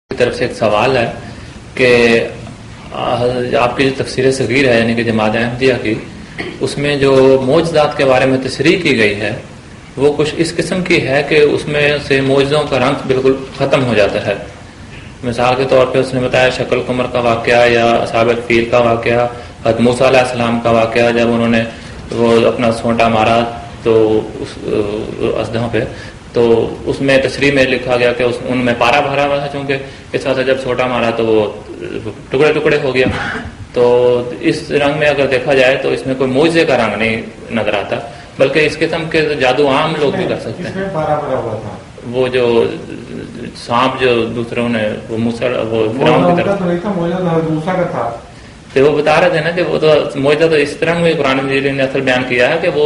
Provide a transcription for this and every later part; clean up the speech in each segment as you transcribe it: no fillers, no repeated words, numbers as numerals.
کی طرف سے ایک سوال ہے کہ آپ کی جو تفسیر صغیر ہے یعنی کہ جماعت احمدیہ کی، اس میں جو معجزات کے بارے میں تشریح کی گئی ہے وہ کچھ اس قسم کی ہے کہ اس میں سے معجزوں کا رنگ بالکل ختم ہو جاتا ہے. مثال کے طور پہ اس نے بتایا شکل قمر کا واقعہ یا اصحاب الفیل کا واقعہ، حضرت موسیٰ علیہ السلام کا واقعہ جب انہوں نے وہ اپنا سونٹا مارا تو اس اژدہوں پہ، تو اس میں تشریح میں لکھا گیا کہ ان میں پارا بھرا ہوا تھا، چونکہ اس طرح سے جب چھوٹا مارا تو وہ ٹکڑے ٹکڑے ہو گیا. تو اس رنگ میں اگر دیکھا جائے تو اس میں کوئی معجزے کا رنگ نہیں نظر آتا، بلکہ اس قسم کے جادو عام لوگ بھی کر سکتے ہیں. وہ جو سانپ جو دوسروں نے وہ فرعون کی طرف تو وہ بتا رہے تھے نا کہ وہ تو معجزہ تو اس طرح میں قرآن مجید نے اصل بیان کیا ہے کہ وہ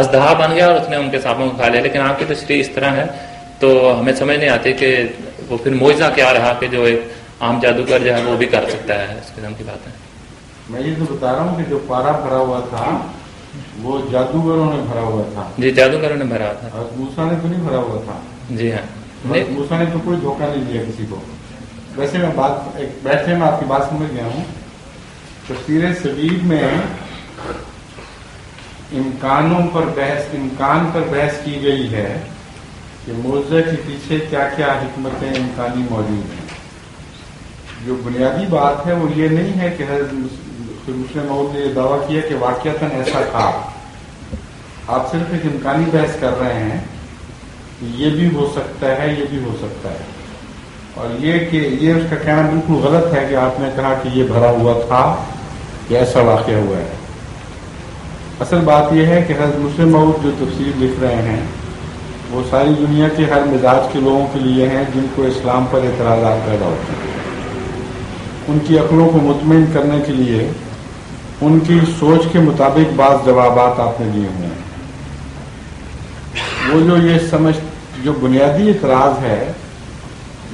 اژدہا بن گیا اور اس نے ان کے سانپوں کو کھا لیا، لیکن آپ کی تشریح اس طرح ہے تو ہمیں سمجھ نہیں آتی کہ وہ پھر معجزہ کیا رہا کہ جو ایک عام جادوگر جو ہے وہ بھی کر سکتا ہے. اس قسم کی بات ہے. میں یہ تو بتا رہا ہوں کہ جو پارا بھرا ہوا تھا وہ جادوگروں نے بھرا ہوا تھا. جی جادوگروں نے بھرا تھا. اور موسیٰ نے تو نہیں بھرا ہوا تھا. جی ہاں، موسیٰ نے تو کوئی دھوکہ نہیں دیا کسی کو. ویسے میں بات بیٹھے میں آپ کی بات سمجھ گیا ہوں. تفسیر صغیر میں امکان پر بحث کی گئی ہے کہ معجزے کے پیچھے کیا کیا حکمتیں امکانی موجود ہیں. جو بنیادی بات ہے وہ یہ نہیں ہے کہ حضرت مسلم موعود نے یہ دعویٰ کیا کہ واقعتاً ایسا تھا. آپ صرف ایک امکانی بحث کر رہے ہیں کہ یہ بھی ہو سکتا ہے، یہ بھی ہو سکتا ہے، اور یہ کہ یہ اس کا کہنا بالکل غلط ہے کہ آپ نے کہا کہ یہ بھرا ہوا تھا کہ ایسا واقعہ ہوا ہے. اصل بات یہ ہے کہ حضرت مسلم موعود جو تفسیر لکھ رہے ہیں وہ ساری دنیا کے ہر مزاج کے لوگوں کے لیے ہیں جن کو اسلام پر اعتراضات پیدا ہوتے ہیں. ان کی عقلوں کو مطمئن کرنے کے لیے ان کی سوچ کے مطابق بعض جوابات آپ نے دیے ہوئے ہیں. وہ جو بنیادی اعتراض ہے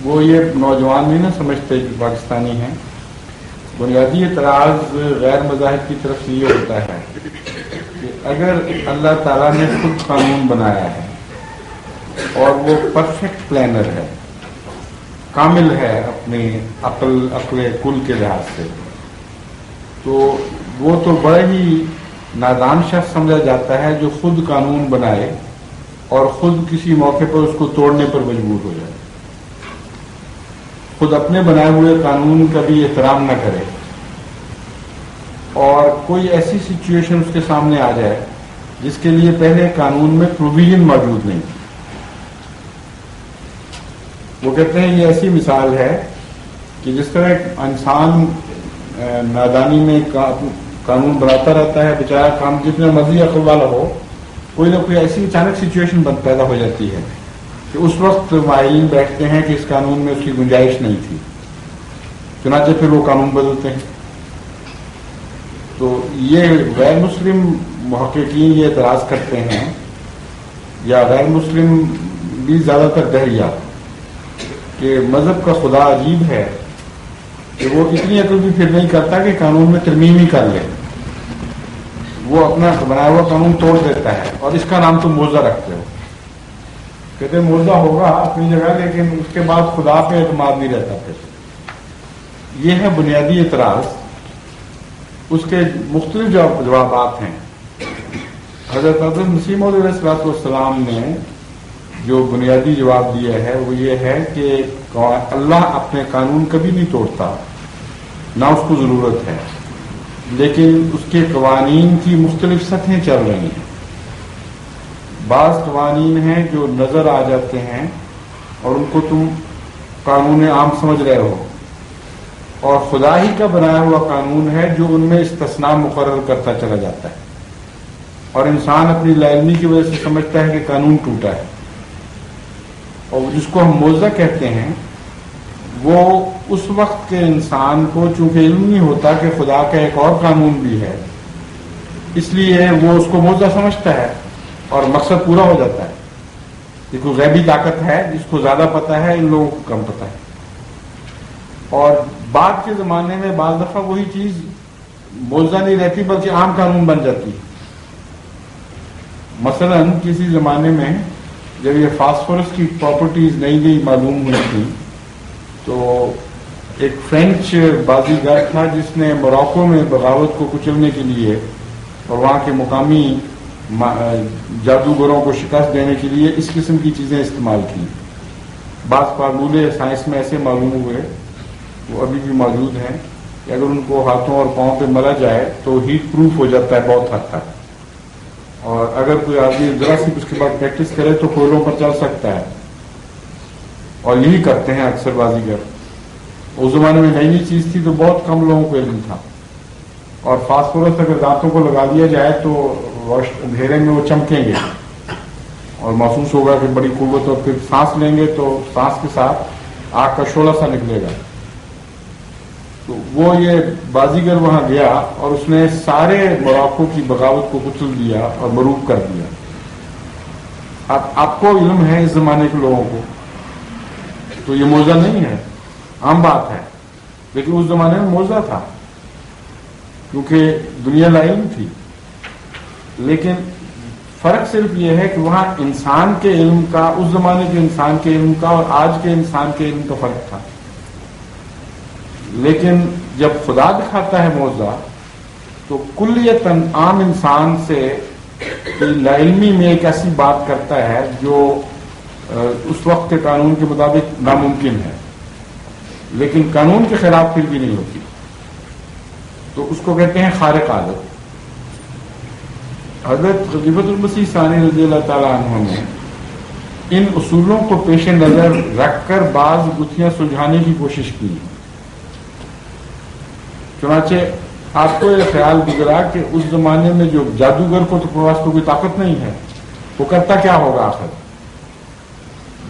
وہ یہ نوجوان نہیں نہ سمجھتے جو پاکستانی ہیں. بنیادی اعتراض غیر مذاہب کی طرف سے یہ ہوتا ہے کہ اگر اللہ تعالیٰ نے خود قانون بنایا ہے اور وہ پرفیکٹ پلانر ہے، کامل ہے اپنی عقل کل کے لحاظ سے، تو وہ تو بڑا ہی نادان شخص سمجھا جاتا ہے جو خود قانون بنائے اور خود کسی موقع پر اس کو توڑنے پر مجبور ہو جائے، خود اپنے بنائے ہوئے قانون کا بھی احترام نہ کرے، اور کوئی ایسی سچویشن اس کے سامنے آ جائے جس کے لیے پہلے قانون میں پروویژن موجود نہیں. وہ کہتے ہیں یہ ایسی مثال ہے کہ جس طرح ایک انسان نادانی میں قانون بناتا رہتا ہے، بیچارہ کام جتنا مرضی عقل والا ہو، کوئی نہ کوئی ایسی اچانک سچویشن پیدا ہو جاتی ہے کہ اس وقت ماہرین بیٹھتے ہیں کہ اس قانون میں اس کی گنجائش نہیں تھی، چنانچہ پھر وہ قانون بدلتے ہیں. تو یہ غیر مسلم محققین یہ اعتراض کرتے ہیں، یا غیر مسلم بھی زیادہ تر دہریہ، کہ مذہب کا خدا عجیب ہے کہ وہ اتنی عقل بھی پھر نہیں کرتا کہ قانون میں ترمیم ہی کر لے. وہ اپنا بنایا ہوا قانون توڑ دیتا ہے اور اس کا نام تم معجزہ رکھتے ہو. کہتے ہیں معجزہ ہوگا اپنی جگہ، لیکن اس کے بعد خدا پہ اعتماد نہیں رہتا. پھر یہ ہے بنیادی اعتراض. اس کے مختلف جوابات ہیں. حضرت مسیح موعود علیہ السلام نے جو بنیادی جواب دیا ہے وہ یہ ہے کہ اللہ اپنے قانون کبھی نہیں توڑتا، نہ اس کو ضرورت ہے، لیکن اس کے قوانین کی مختلف سطحیں چل رہی ہیں. بعض قوانین ہیں جو نظر آ جاتے ہیں اور ان کو تم قانون عام سمجھ رہے ہو، اور خدا ہی کا بنایا ہوا قانون ہے جو ان میں استثناء مقرر کرتا چلا جاتا ہے، اور انسان اپنی لا علمی کی وجہ سے سمجھتا ہے کہ قانون ٹوٹا ہے. اور جس کو ہم معجزہ کہتے ہیں وہ اس وقت کے انسان کو چونکہ علم نہیں ہوتا کہ خدا کا ایک اور قانون بھی ہے، اس لیے وہ اس کو معجزہ سمجھتا ہے اور مقصد پورا ہو جاتا ہے. یہ کوئی غیبی طاقت ہے جس کو زیادہ پتہ ہے، ان لوگوں کو کم پتہ ہے. اور بعد کے زمانے میں بعض دفعہ وہی چیز معجزہ نہیں رہتی بلکہ عام قانون بن جاتی. مثلا کسی زمانے میں جب یہ فاسفورس کی پراپرٹیز نئی نئی معلوم ہوئی تھی تو ایک فرینچ بازیگر تھا جس نے موراکو میں بغاوت کو کچلنے کے لیے اور وہاں کے مقامی جادوگروں کو شکست دینے کے لیے اس قسم کی چیزیں استعمال کی. بعض فارمولے سائنس میں ایسے معلوم ہوئے، وہ ابھی بھی موجود ہیں، کہ اگر ان کو ہاتھوں اور پاؤں پہ ملا جائے تو ہیٹ پروف ہو جاتا ہے بہت حد تک، اور اگر کوئی آدمی ذرا سی اس کے بعد پریکٹس کرے تو کوئلوں پر چل سکتا ہے. اور یہی کرتے ہیں اکثر بازیگر. اس زمانے میں نئی نئی چیز تھی تو بہت کم لوگوں کو علم تھا، اور فاسفورس اگر دانتوں کو لگا دیا جائے تو اندھیرے میں وہ چمکیں گے اور محسوس ہوگا کہ بڑی قوت، اور پھر سانس لیں گے تو سانس کے ساتھ آگ کا شعلہ سا نکلے گا. تو وہ یہ بازیگر وہاں گیا اور اس نے سارے موراکو کی بغاوت کو کچل دیا اور مروب کر دیا. اب آپ کو علم ہے اس زمانے کے لوگوں کو، تو یہ موزہ نہیں ہے، عام بات ہے، لیکن اس زمانے میں موزہ تھا کیونکہ دنیا لا علم تھی. لیکن فرق صرف یہ ہے کہ وہاں انسان کے علم کا، اس زمانے کے انسان کے علم کا اور آج کے انسان کے علم کا فرق تھا. لیکن جب خدا دکھاتا ہے معجزہ تو کلیتاً عام انسان سے لا علمی میں ایک ایسی بات کرتا ہے جو اس وقت کے قانون کے مطابق ناممکن ہے، لیکن قانون کے خلاف پھر بھی نہیں ہوتی. تو اس کو کہتے ہیں خارق عادت. حضرت خلیفۃ المسیح ثانی رضی اللہ تعالیٰ عنہ نے ان اصولوں کو پیش نظر رکھ کر بعض گتھیاں سلجھانے کی کوشش کی. چنانچہ آپ کو یہ خیال گزرا کہ اس زمانے میں جو جادوگر کو تو پاس کوئی طاقت نہیں ہے، وہ کرتا کیا ہوگا آخر.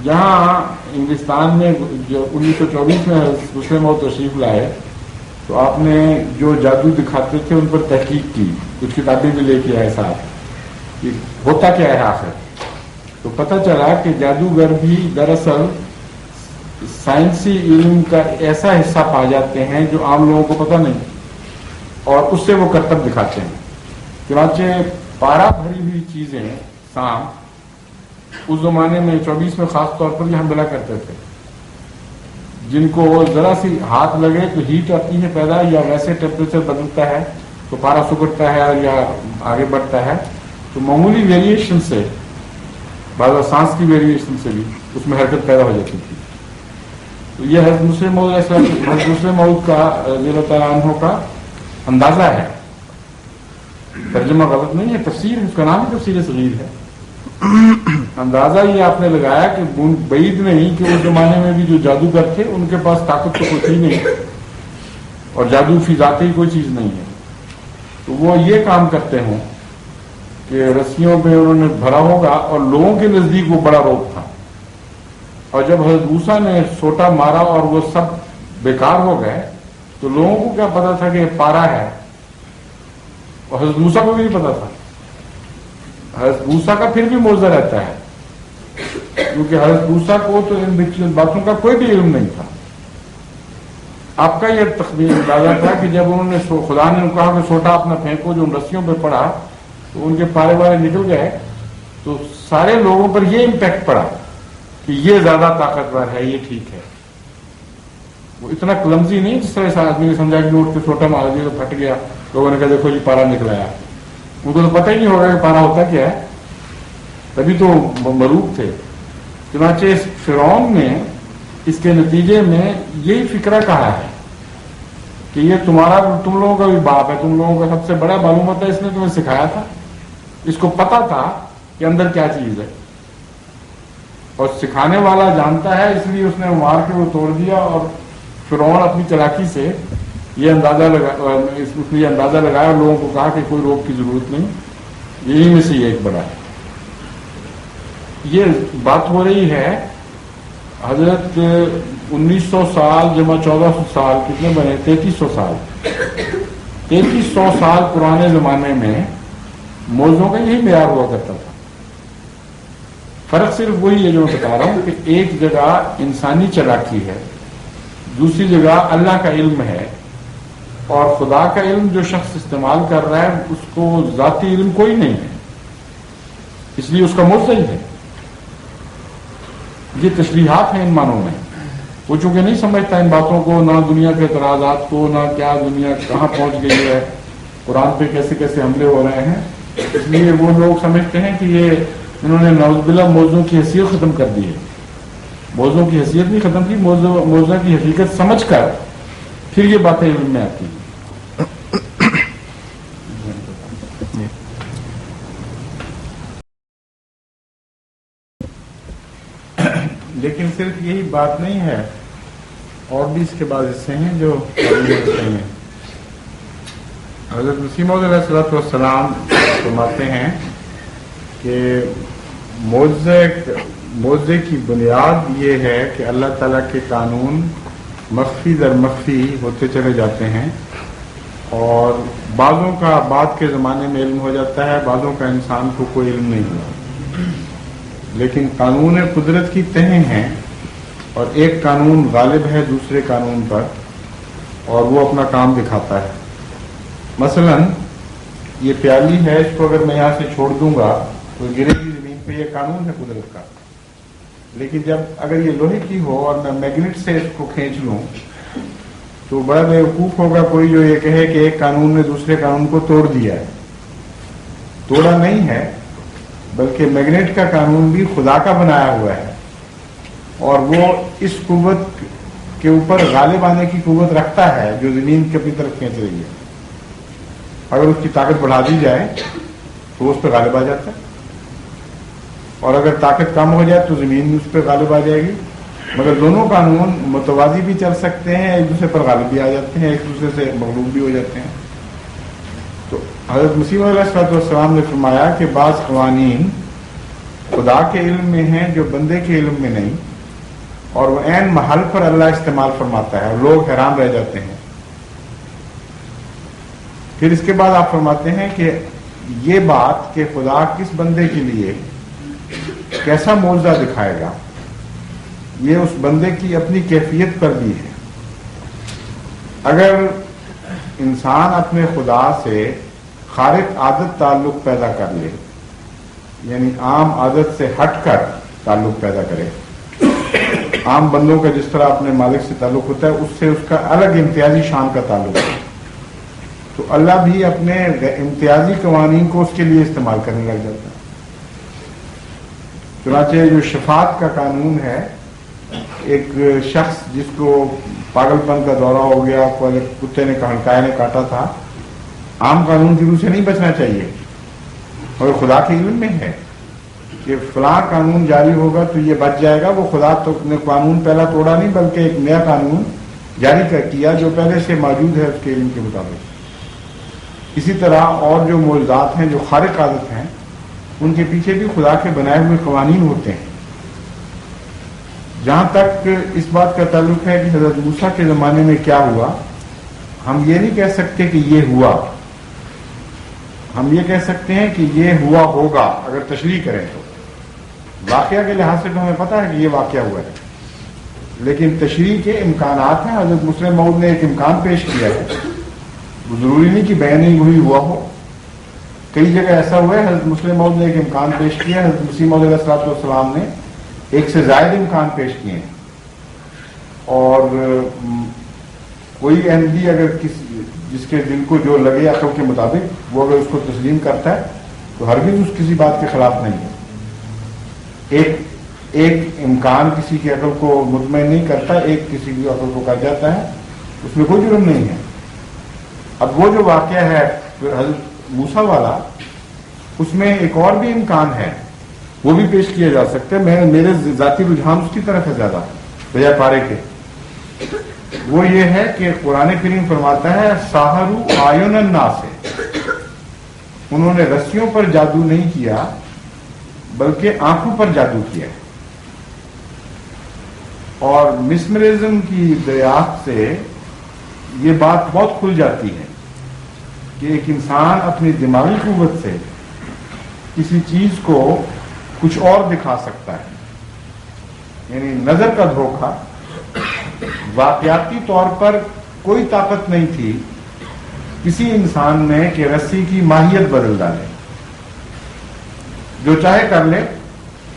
یہاں انگلستان میں جو 1924 میں دوسرے موت تشریف لائے تو آپ نے جو جادو دکھاتے تھے ان پر تحقیق کی، کچھ کتابیں بھی لے کے آئے ساتھ کہ ہوتا کیا ہے آخر. تو پتہ چلا کہ جادوگر بھی دراصل سائنسی علم کا ایسا حصہ پا جاتے ہیں جو عام لوگوں کو پتہ نہیں، اور اس سے وہ کرتب دکھاتے ہیں. چنانچہ پارا بھری ہوئی چیزیں سانپ اس زمانے میں 24 میں خاص طور پر یہ حملہ کرتے تھے، جن کو ذرا سی ہاتھ لگے تو ہیٹ آتی ہے پیدا، یا ویسے ٹیمپریچر بدلتا ہے تو پارا سکڑتا ہے یا آگے بڑھتا ہے. تو معمولی ویریشن سے، بعض سانس کی ویریشن سے بھی اس میں حرکت پیدا ہو جاتی تھی. تو یہ حضرت مسلم موعود کا رضی اللہ تعالیٰ عنہ کا اندازہ ہے، ترجمہ غلط نہیں ہے، تفسیر ہے، اس کا نام ہی تفسیر صغیر ہے. اندازہ یہ آپ نے لگایا کہ بعید نہیں کہ اس زمانے میں بھی جو جادوگر تھے ان کے پاس طاقت تو کوئی تھی نہیں، اور جادو فی ذاتی ہی کوئی چیز نہیں ہے. تو وہ یہ کام کرتے ہوں کہ رسیوں پہ انہوں نے بھرا ہوگا اور لوگوں کے نزدیک وہ بڑا روگ تھا، اور جب حضرت موسیٰ نے سوٹا مارا اور وہ سب بیکار ہو گئے تو لوگوں کو کیا پتا تھا کہ یہ پارا ہے، اور حضرت موسیٰ کو بھی نہیں پتا تھا. حضرت موسیٰ کا پھر بھی معجزہ رہتا ہے، کیونکہ حضرت موسیٰ کو تو ان باتوں کا کوئی بھی علم نہیں تھا. آپ کا یہ تخمین اندازہ تھا کہ جب انہوں نے خدا نے کہا کہ سوٹا اپنا پھینکو، جو ان رسیوں پہ پڑا تو ان کے پارے والے نکل گئے، تو سارے لوگوں پر یہ امپیکٹ پڑا کہ یہ زیادہ طاقتور ہے، یہ ٹھیک ہے. وہ اتنا کلمزی نہیں جس طرح سے آدمی نے سمجھا کہ اٹھ کے چھوٹا مار دیا تو پھٹ گیا، لوگوں نے کہا دیکھو یہ پارا نکلایا. ان کو تو پتہ ہی نہیں ہوگا کہ پارا ہوتا کیا ہے، تبھی تو مروب تھے. چنانچہ اس فرعون نے اس کے نتیجے میں یہی فکرہ کہا ہے کہ یہ تم لوگوں کا بھی باپ ہے، تم لوگوں کا سب سے بڑا معلوم ہوتا ہے، اس نے تمہیں سکھایا تھا، اس کو پتا تھا کہ اندر کیا چیز ہے، اور سکھانے والا جانتا ہے، اس لیے اس نے مار کے وہ توڑ دیا. اور فرعون اپنی چلاکی سے یہ اندازہ لگایا اور لوگوں کو کہا کہ کوئی روک کی ضرورت نہیں، یہی میں سے یہ ایک بڑا ہے. یہ بات ہو رہی ہے حضرت 1900 سال جمع 1400 سال کتنے بنے، 3300 سال. 3300 سال پرانے زمانے میں موضوعوں کا یہی معیار ہوا کرتا تھا. فرق صرف وہی ہے جو میں بتا رہا ہوں کہ ایک جگہ انسانی چلاکی ہے، دوسری جگہ اللہ کا علم ہے، اور خدا کا علم جو شخص استعمال کر رہا ہے اس کو ذاتی علم کوئی نہیں ہے، اس لیے اس کا معجزہ ہی ہے. یہ تشریحات ہیں ان معنوں میں وہ چونکہ نہیں سمجھتا ان باتوں کو، نہ دنیا کے اعتراضات کو، نہ کیا دنیا کہاں پہنچ گئی ہے، قرآن پہ کیسے کیسے حملے ہو رہے ہیں، اس لیے وہ لوگ سمجھتے ہیں کہ یہ انہوں نے نعوذ باللہ موضوع کی حیثیت ختم کر دی ہے. موضوع کی حیثیت نہیں ختم کی، موضوع کی حقیقت سمجھ کر پھر یہ باتیں علم میں آتی ہیں. لیکن صرف یہی بات نہیں ہے، اور بھی اس کے بعد حصے ہیں جو ہیں. حضرت مسیح موعود علیہ الصلوۃ والسلام فرماتے ہیں کہ معجزے کی بنیاد یہ ہے کہ اللہ تعالیٰ کے قانون مخفی در مخفی ہوتے چلے جاتے ہیں، اور بعضوں کا بعد کے زمانے میں علم ہو جاتا ہے، بعضوں کا انسان کو کوئی علم نہیں ہوا. لیکن قانون قدرت کی تہیں ہیں، اور ایک قانون غالب ہے دوسرے قانون پر، اور وہ اپنا کام دکھاتا ہے. مثلا یہ پیالی ہے، اس کو اگر میں یہاں سے چھوڑ دوں گا تو گرے گی زمین پہ، یہ قانون ہے قدرت کا. لیکن جب اگر یہ لوہے کی ہو اور میں میگنیٹ سے اس کو کھینچ لوں تو بڑا بیوقوف ہوگا کوئی جو یہ کہے کہ ایک قانون نے دوسرے قانون کو توڑ دیا ہے. توڑا نہیں ہے، بلکہ میگنیٹ کا قانون بھی خدا کا بنایا ہوا ہے، اور وہ اس قوت کے اوپر غالب آنے کی قوت رکھتا ہے جو زمین کی اپنی طرف کھینچ رہی ہے. اگر اس کی طاقت بڑھا دی جائے تو وہ اس پہ غالب آ جاتا ہے، اور اگر طاقت کم ہو جائے تو زمین اس پہ غالب آ جائے گی. مگر دونوں قانون متوازی بھی چل سکتے ہیں، ایک دوسرے پر غالب بھی آ جاتے ہیں، ایک دوسرے سے مغلوب بھی ہو جاتے ہیں. تو حضرت مسیح علیہ الصلوۃ والسلام نے فرمایا کہ بعض قوانین خدا کے علم میں ہیں جو بندے کے علم میں نہیں، اور وہ عین محل پر اللہ استعمال فرماتا ہے، اور لوگ حیران رہ جاتے ہیں. پھر اس کے بعد آپ فرماتے ہیں کہ یہ بات کہ خدا کس بندے کے لیے کیسا معجزہ دکھائے گا، یہ اس بندے کی اپنی کیفیت پر بھی ہے. اگر انسان اپنے خدا سے خارق عادت تعلق پیدا کر لے، یعنی عام عادت سے ہٹ کر تعلق پیدا کرے، عام بندوں کا جس طرح اپنے مالک سے تعلق ہوتا ہے اس سے اس کا الگ امتیازی شان کا تعلق ہے، تو اللہ بھی اپنے امتیازی قوانین کو اس کے لیے استعمال کرنے لگ جاتا ہے. چنانچہ جو شفاعت کا قانون ہے، ایک شخص جس کو پاگل پن کا دورہ ہو گیا، کتے نے ہنکائے نے کاٹا تھا، عام قانون کی روح سے نہیں بچنا چاہیے، اور خدا کے علم میں ہے کہ فلاں قانون جاری ہوگا تو یہ بچ جائے گا. وہ خدا تو نے قانون پہلا توڑا نہیں، بلکہ ایک نیا قانون جاری کیا جو پہلے سے موجود ہے اس کے علم کے مطابق. اسی طرح اور جو معجزات ہیں جو خارق عادت ہیں، ان کے پیچھے بھی خدا کے بنائے ہوئے قوانین ہوتے ہیں. جہاں تک اس بات کا تعلق ہے کہ حضرت موسیٰ کے زمانے میں کیا ہوا، ہم یہ نہیں کہہ سکتے کہ یہ ہوا، ہم یہ کہہ سکتے ہیں کہ یہ ہوا ہوگا اگر تشریح کریں تو. واقعہ کے لحاظ سے تو ہمیں پتہ ہے کہ یہ واقعہ ہوا ہے، لیکن تشریح کے امکانات ہیں. حضرت مسیح موعود نے ایک امکان پیش کیا ہے، وہ ضروری نہیں کہ بیان ہی وہی ہوا ہو. کئی جگہ ایسا ہوا ہے حضرت مسیح موعود نے ایک امکان پیش کیا، حضرت مسیح موعود علیہ الصلوۃ والسلام نے ایک سے زائد امکان پیش کیے ہیں. اور کوئی احمدی اگر جس کے دل کو جو لگے عقل کے مطابق وہ اگر اس کو تسلیم کرتا ہے تو ہرگز اس کسی بات کے خلاف نہیں ہے. ایک امکان کسی کی عقل کو مطمئن نہیں کرتا، ایک کسی کی عقل کو کر جاتا ہے، اس میں کوئی جرم نہیں ہے. اب وہ جو واقعہ ہے حضرت موسیٰ والا، اس میں ایک اور بھی امکان ہے، وہ بھی پیش کیا جا سکتا ہے. میرے ذاتی رجحان اس کی طرف ہے زیادہ بجائے پارے کے. وہ یہ ہے کہ قرآن کریم فرماتا ہے ساحروا اعین الناس، انہوں نے رسیوں پر جادو نہیں کیا بلکہ آنکھوں پر جادو کیا. اور مسمرزم کی دریافت سے یہ بات بہت کھل جاتی ہے کہ ایک انسان اپنی دماغی قوت سے کسی چیز کو کچھ اور دکھا سکتا ہے. یعنی نظر کا دھوکہ، واقعاتی طور پر کوئی طاقت نہیں تھی کسی انسان میں کہ رسی کی ماہیت بدل ڈالے، جو چاہے کر لے.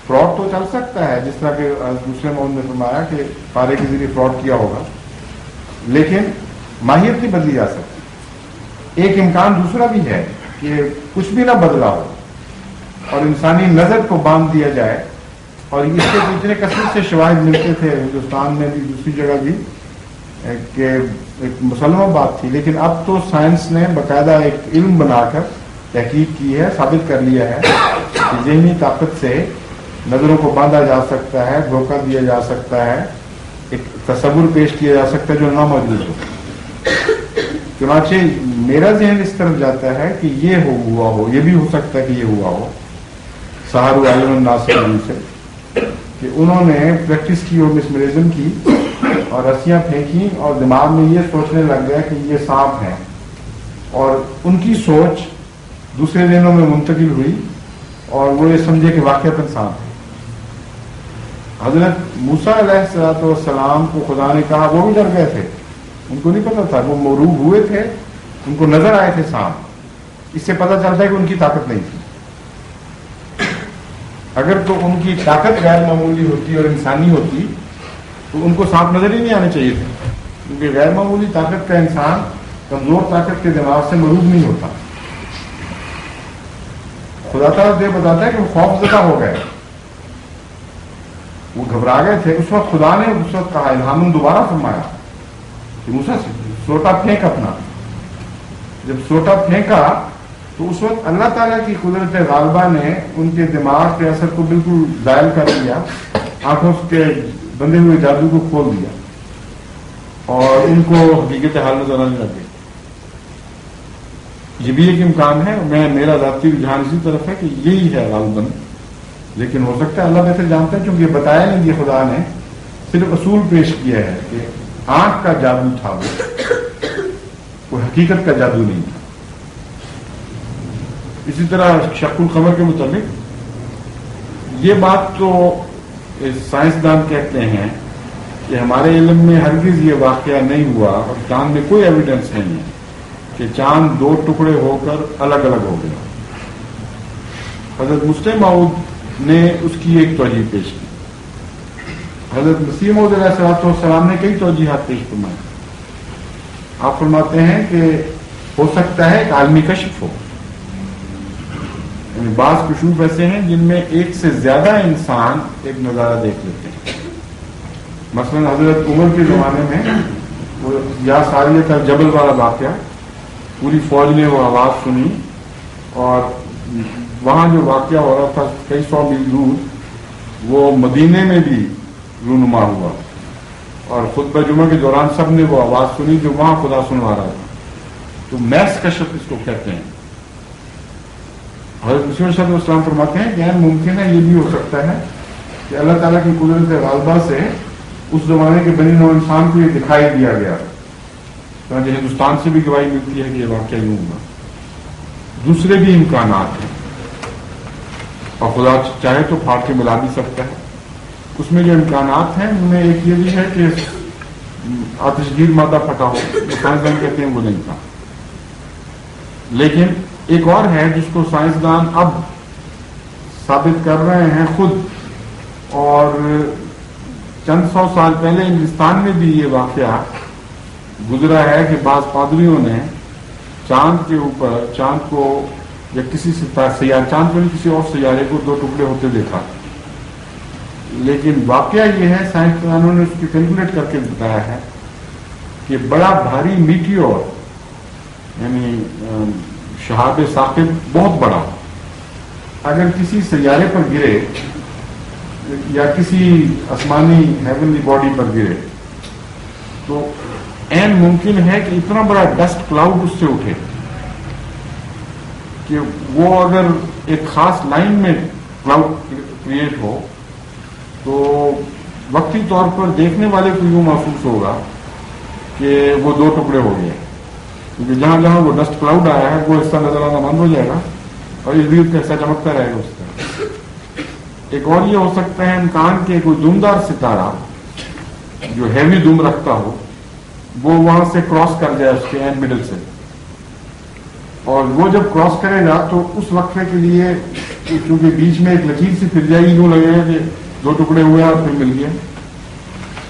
فراڈ تو چل سکتا ہے، جس طرح کہ دوسرے موضوع نے فرمایا کہ پارے کے ذریعے فراڈ کیا ہوگا، لیکن ماہیت نہیں بدلی جا سکتی۔ ایک امکان دوسرا بھی ہے کہ کچھ بھی نہ بدلا ہو اور انسانی نظر کو باندھ دیا جائے، اور اس کے اتنے کثرت سے شواہد ملتے تھے ہندوستان میں بھی دوسری جگہ بھی کہ ایک مسلمہ بات تھی، لیکن اب تو سائنس نے باقاعدہ ایک علم بنا کر تحقیق کی ہے، ثابت کر لیا ہے کہ ذہنی طاقت سے نظروں کو باندھا جا سکتا ہے، دھوکہ دیا جا سکتا ہے، ایک تصور پیش کیا جا سکتا ہے جو نہ موجود ہو۔ چنانچہ میرا ذہن اس طرف جاتا ہے کہ یہ ہوا ہو، یہ بھی ہو سکتا ہے کہ یہ ہوا ہو سحر عالم الناس سے، کہ انہوں نے پریکٹس کی اور مسمرزم کی اور رسیاں پھینکی اور دماغ میں یہ سوچنے لگ گیا کہ یہ سانپ ہیں، اور ان کی سوچ دوسرے ذہنوں میں منتقل ہوئی اور وہ یہ سمجھے کہ واقعتاً سانپ ہے۔ حضرت موسیٰ علیہ السلام کو خدا نے کہا، وہ بھی ڈر گئے تھے، ان کو نہیں پتا تھا، وہ مغروب ہوئے تھے، ان کو نظر آئے تھے سانپ، اس سے پتہ چلتا ہے کہ ان کی طاقت نہیں تھی۔ اگر تو ان کی طاقت غیر معمولی ہوتی اور انسانی ہوتی تو ان کو سانپ نظر ہی نہیں آنے چاہیے تھے، کیونکہ غیر معمولی طاقت کا انسان کمزور طاقت کے دماغ سے مغروب نہیں ہوتا۔ خدا تعالیٰ یہ بتاتا ہے کہ وہ خوف زدہ ہو گئے، وہ گھبرا گئے تھے۔ اس وقت خدا نے اس وقت کہا، الہام دوبارہ فرمایا کہ موسیٰ سوٹا پھینک اپنا۔ جب سوٹا پھینکا تو اس وقت اللہ تعالیٰ کی قدرت غالبہ نے ان کے دماغ کے اثر کو بالکل زائل کر دیا، آنکھوں کے بندے ہوئے جادو کو کھول دیا اور ان کو حقیقت حال نظر آنے لگے۔ یہ بھی ایک امکان ہے، میرا ذاتی رجحان اسی طرف ہے کہ یہی ہے غالباً، لیکن ہو سکتا ہے اللہ بہتر جانتا ہے، کیونکہ یہ بتایا نہیں کہ خدا نے صرف اصول پیش کیا ہے کہ آنکھ کا جادو تھا، وہ کوئی حقیقت کا جادو نہیں تھا۔ اسی طرح شق القمر کے متعلق یہ بات تو سائنسدان کہتے ہیں کہ ہمارے علم میں ہرگز یہ واقعہ نہیں ہوا اور چاند میں کوئی ایویڈنس نہیں ہے کہ چاند دو ٹکڑے ہو کر الگ الگ ہو گیا۔ حضرت مسلم موعود نے اس کی ایک توجیہ پیش کی، حضرت مسیح موعود علیہ السلام نے کئی توجیحات پیش فرمائی۔ آپ فرماتے ہیں کہ ہو سکتا ہے ایک عالمی کشف ہو، یعنی بعض کشوف ایسے ہیں جن میں ایک سے زیادہ انسان ایک نظارہ دیکھ لیتے ہیں۔ مثلا حضرت عمر کے زمانے میں وہ یا ساریت الجبل والا واقعہ، پوری فوج نے وہ آواز سنی اور وہاں جو واقعہ ہو رہا تھا کئی سو میل دور، وہ مدینے میں بھی رونما ہوا اور خطبہ جمعہ کے دوران سب نے وہ آواز سنی جو وہاں خدا سنوا رہا تھا۔ تو میس کشف اس کو کہتے ہیں۔ حضرت مسیح صلی اللہ علیہ وسلم فرماتے ہیں کہ ممکن ہے یہ بھی ہو سکتا ہے کہ اللہ تعالیٰ کی قدرت غالبہ سے اس زمانے کے بنی نوع انسان کو یہ دکھائی دیا گیا، ہندوستان سے بھی گواہی ملتی ہے کہ یہ واقعہ یوں ہوا۔ دوسرے بھی امکانات ہیں اور خدا چاہے تو پھاڑ کے ملا بھی سکتا ہے۔ اس میں جو امکانات ہیں ان میں ایک یہ بھی ہے کہ آتشگیر مادہ پھٹا ہو، سائنسدان کہتے ہیں وہ نہیں تھا، لیکن ایک اور ہے جس کو سائنسدان اب ثابت کر رہے ہیں خود، اور چند سو سال پہلے ہندوستان میں بھی یہ واقعہ گزرا ہے کہ بعض پادریوں نے چاند کے اوپر چاند کو یا کسی سیارے، چاند کو نہیں کسی اور سیارے کو دو ٹکڑے ہوتے دیکھا، لیکن واقعہ یہ ہے سائنسدانوں نے اس کی کیلکولیٹ کر کے بتایا ہے کہ بڑا بھاری میٹیور یعنی شہاب ثاقب بہت بڑا اگر کسی سیارے پر گرے یا کسی آسمانی ہیونلی باڈی پر گرے تو این ممکن ہے کہ اتنا بڑا ڈسٹ کلاؤڈ اس سے اٹھے کہ وہ اگر ایک خاص لائن میں کلاؤڈ کریٹ ہو تو وقتی طور پر دیکھنے والے کو یوں محسوس ہوگا کہ وہ دو ٹکڑے ہو گئے، کیونکہ جہاں جہاں وہ ڈسٹ کلاؤڈ آیا ہے وہ حصہ نظر آنا بند ہو جائے گا اور اس کا حصہ چمکتا رہے گا اس کا۔ ایک اور یہ ہو سکتا ہے امکان کہ کوئی دمدار ستارہ جو ہیوی دم رکھتا ہو وہ وہاں سے کراس کر جائے اس کے اینڈ مڈل سے، اور وہ جب کراس کرے گا تو اس وقفے کے لیے چونکہ بیچ میں ایک لکیر سی پھر جائے گی، یوں لگے گا کہ 2 ٹکڑے ہوئے اور پھر مل گیا.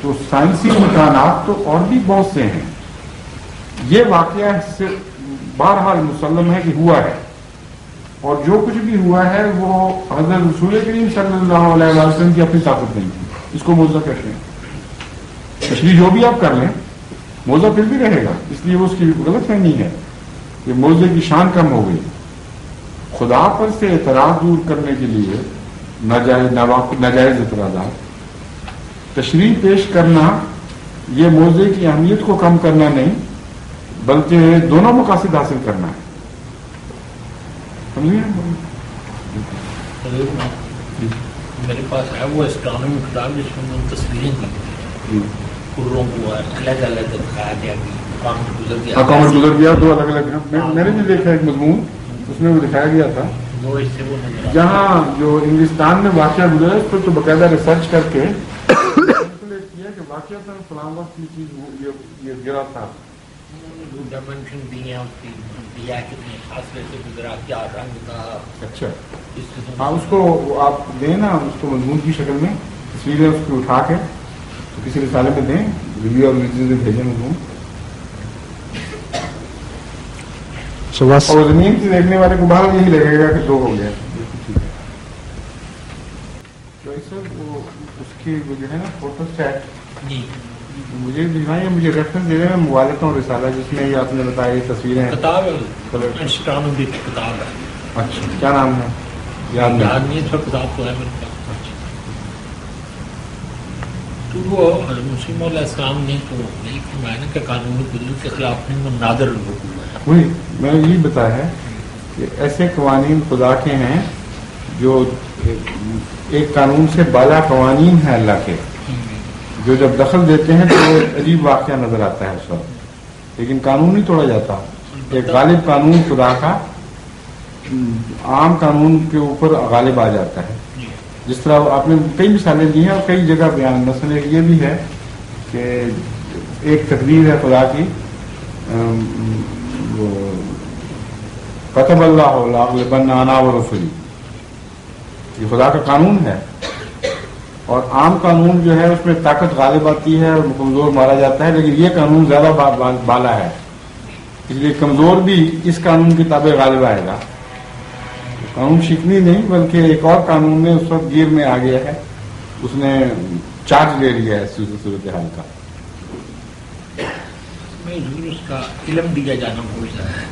تو سائنسی امکانات تو اور بھی بہت سے ہیں. یہ واقعہ سے بہرحال مسلم ہے کہ ہوا ہے، اور جو کچھ بھی ہوا ہے وہ حضرت رسول کریم صلی اللہ علیہ وسلم کی اپنی طاقت نہیں تھی. اس کو معجزہ کہتے ہیں. تشریح جو بھی آپ کر لیں معجزہ پھر بھی رہے گا، اس لیے وہ اس کی غلط فہمی ہے کہ معجزے کی شان کم ہو گئی. خدا پر سے اعتراض دور کرنے کے لیے ناجائز اعتراضات، تشریح پیش کرنا یہ معجزے کی اہمیت کو کم کرنا نہیں بلکہ دونوں مقاصد حاصل کرنا ہے. سمجھیے؟ میرے پاس ہے وہ اسٹرانومی کتاب جس میں تصویریں دی کروں کو الگ الگ دکھایا گیا کہ کامٹ گزر گیا. 2 الگ الگ میں نے بھی دیکھا ایک مضمون اس میں وہ دکھایا گیا تھا. وہ اس سے وہ نظر جہاں جو انگلستان میں واقعہ گزرا اس پر تو باقاعدہ ریسرچ کر کے کیا کہ واقعہ فلاں وقت کی چیز یہ گرا تھا. ڈائمینشن دی ہیں اس کی دیا کتنے فاصلے سے گزرا، کیا رنگ تھا. اچھا اس قسم ہاں، اس کو آپ دیں نا، اس کو مضمون کی شکل میں تصویریں اس کو اٹھا کے تو کسی رسالے میں دیں، ریویو اور ریلیز بھیجیں مضمون. اور زمین سے دیکھنے والے کو باہر یہی لگے گا کہ 2 ہو گیا. وہ اس کی وہ جو ہے نا فوٹو سیٹ جی مجھے دکھائیں، مجھے ریفرنس دے رہے ہیں. میں موالے ہوں رسالہ جس میں یہ آپ نے بتایا یہ تصویریں کتاب ہے، اسٹرانومی کی کتاب ہے. اچھا کیا نام ہے؟ یاد نہیں ہے، کتاب تو ہے میرے پاس. تو وہ مسلم علیہ السلام نے تو نہیں فرمایا نا کہ قانونی قدرت کے خلاف نہیں، وہ نادر الحکومت ہے. وہی میں نے یہی بتایا ہے کہ ایسے قوانین خدا کے ہیں جو ایک قانون سے بالا قوانین ہیں اللہ کے، جو جب دخل دیتے ہیں تو وہ عجیب واقعہ نظر آتا ہے اس وقت، لیکن قانون نہیں توڑا جاتا. ایک غالب قانون خدا کا عام قانون کے اوپر غالب آ جاتا ہے. جس طرح آپ نے کئی مثالیں دی ہیں اور کئی جگہ بیان، مثلا یہ بھی ہے کہ ایک تقدیر ہے خدا کی، کتب اللہ لاغلبن انا ورسلی، یہ خدا کا قانون ہے. اور عام قانون جو ہے اس میں طاقت غالب آتی ہے اور کمزور مارا جاتا ہے، لیکن یہ قانون زیادہ بالا ہے، اس لیے کمزور بھی اس قانون کی تابع غالب آئے گا. قانون شکنی نہیں بلکہ ایک اور قانون میں اس وقت گیر میں آ گیا ہے، اس نے چارج لے لیا ہے صورتحال کا. اس کا علم دیا جانا بہت زیادہ ہے،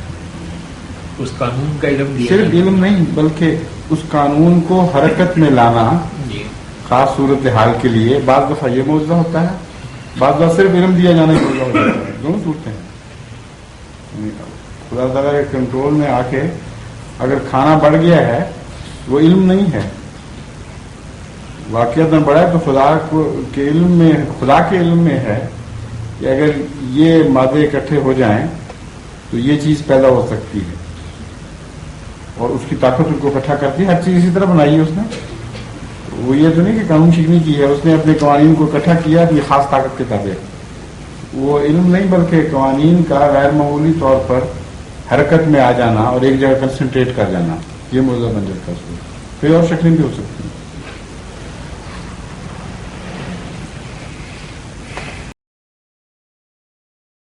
اس قانون کا علم دیا صرف علم نہیں بلکہ اس قانون کو حرکت میں لانا جی خاص صورتحال کے لیے. بعض دفعہ یہ معجزہ ہوتا ہے، بعض دفعہ صرف علم دیا جانا ہی معجزہ ہوتا ہے. دونوں صورتیں ہیں. خدا تعالیٰ کے کنٹرول میں آ کے اگر کھانا بڑھ گیا ہے وہ علم نہیں ہے، واقعات میں بڑھا ہے تو خدا کے علم میں ہے کہ اگر یہ مادے اکٹھے ہو جائیں تو یہ چیز پیدا ہو سکتی ہے، اور اس کی طاقت ان کو اکٹھا کرتی ہے. ہر چیز اسی طرح بنائی ہے اس نے. وہ یہ تو نہیں کہ قانون شکنی کی ہے، اس نے اپنے قوانین کو اکٹھا کیا یہ خاص طاقت کے تابع. وہ علم نہیں بلکہ قوانین کا غیر معمولی طور پر حرکت میں آ جانا اور ایک جگہ کنسنٹریٹ کر جانا، یہ معجزہ بن جاتا ہے. اس کو کوئی اور شکلیں بھی ہو سکتی